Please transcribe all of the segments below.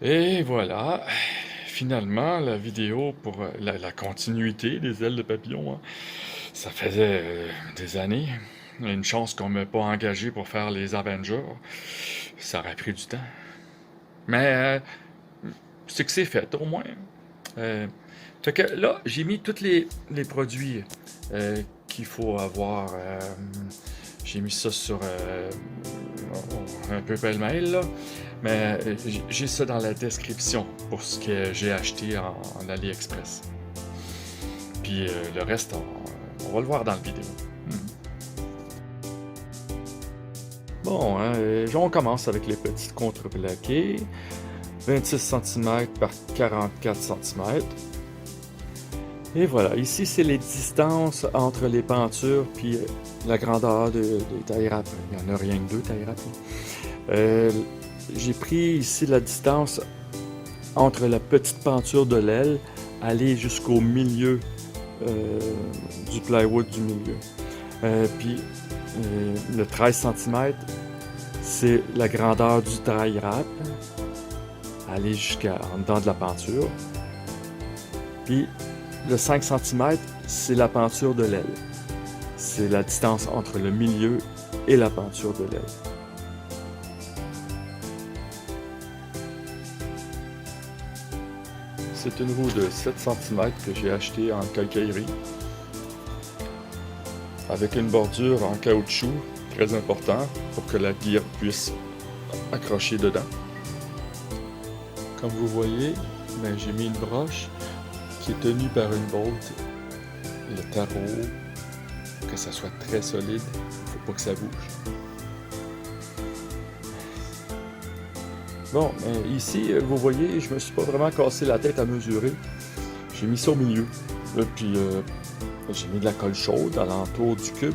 Et voilà, finalement, la vidéo pour la continuité des ailes de papillon, hein. Ça faisait des années. Une chance qu'on ne m'a pas engagé pour faire les Avengers. Ça aurait pris du temps. Mais c'est que c'est fait, au moins. Euh, Fait que là, j'ai mis tous les produits qu'il faut avoir. J'ai mis ça sur un peu pêle-mêle, là. Mais j'ai ça dans la description pour ce que j'ai acheté en AliExpress. Puis le reste, on va le voir dans la vidéo. Bon, hein, on commence avec les petites contreplaqués. 26 cm par 44 cm. Et voilà, ici c'est les distances entre les pentures puis la grandeur des tailles râpes. Il n'y en a rien que deux tailles râpes. J'ai pris ici la distance entre la petite penture de l'aile, aller jusqu'au milieu du plywood du milieu. Puis le 13 cm, c'est la grandeur du taille râpe, aller jusqu'en dedans de la penture. Puis le 5 cm, c'est la penture de l'aile. C'est la distance entre le milieu et la penture de l'aile. C'est une roue de 7 cm que j'ai achetée en quincaillerie, avec une bordure en caoutchouc, très important, pour que la guille puisse accrocher dedans. Comme vous voyez, j'ai mis une broche qui est tenue par une bolte, le tarot, que ça soit très solide, faut pas que ça bouge. Bon, ici, vous voyez, je me suis pas vraiment cassé la tête à mesurer. J'ai mis ça au milieu. Puis j'ai mis de la colle chaude alentour du cube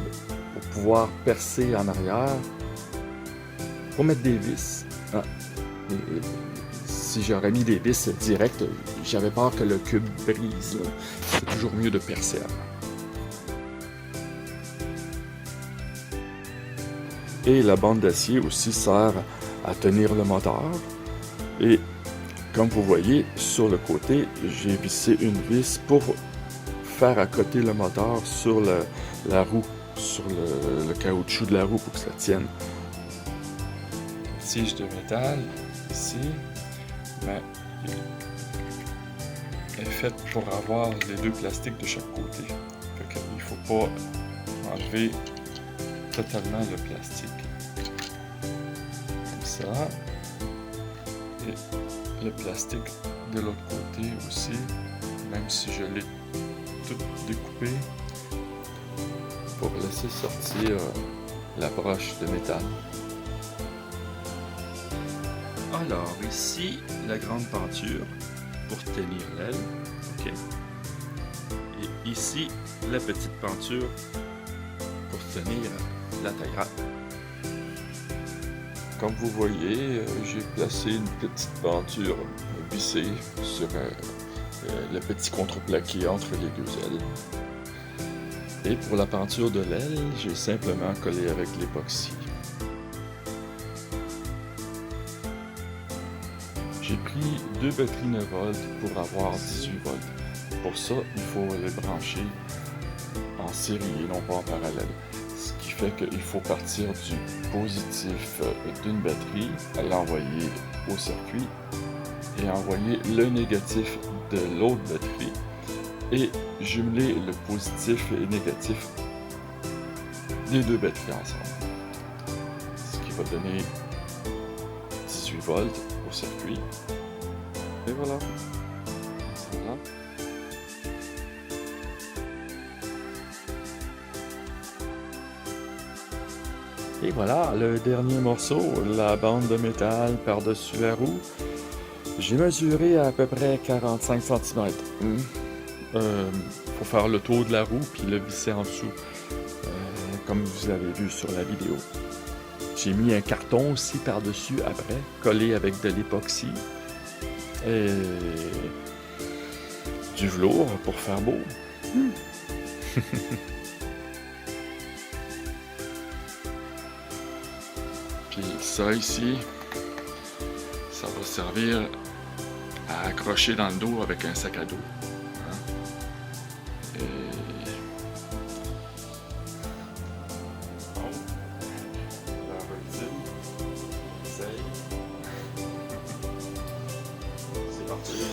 pour pouvoir percer en arrière, pour mettre des vis. Si j'aurais mis des vis directes, j'avais peur que le cube brise. C'est toujours mieux de percer avant. Et la bande d'acier aussi sert à tenir le moteur. Et comme vous voyez, sur le côté, j'ai vissé une vis pour faire accoter le moteur sur la roue, sur le caoutchouc de la roue pour que ça tienne. Tige de métal, ici, est faite pour avoir les deux plastiques de chaque côté. Fait qu'il ne faut pas enlever totalement le plastique. Comme ça. Et le plastique de l'autre côté aussi, même si je l'ai tout découpé, pour laisser sortir la broche de métal. Alors ici, la grande penture pour tenir l'aile. OK. Et ici, la petite penture pour tenir la taille râpe. Comme vous voyez, j'ai placé une petite penture vissée sur le petit contreplaqué entre les deux ailes. Et pour la penture de l'aile, j'ai simplement collé avec l'époxy. J'ai pris deux batteries 9 volts pour avoir 18 volts. Pour ça, il faut les brancher en série et non pas en parallèle. Ce qui fait qu'il faut partir du positif d'une batterie, l'envoyer au circuit et envoyer le négatif de l'autre batterie et jumeler le positif et négatif des deux batteries ensemble. Ce qui va donner 18 volts au circuit. Et voilà. Voilà. Et voilà, le dernier morceau, la bande de métal par-dessus la roue. J'ai mesuré à peu près 45 cm. Faut faire le tour de la roue puis le visser en dessous, comme vous avez vu sur la vidéo. J'ai mis un carton aussi par-dessus après, collé avec de l'époxy. Et du velours pour faire beau. Puis ça ici, ça va servir à accrocher dans le dos avec un sac à dos. Hein. Et... Bon, la routine, essaye. C'est parti.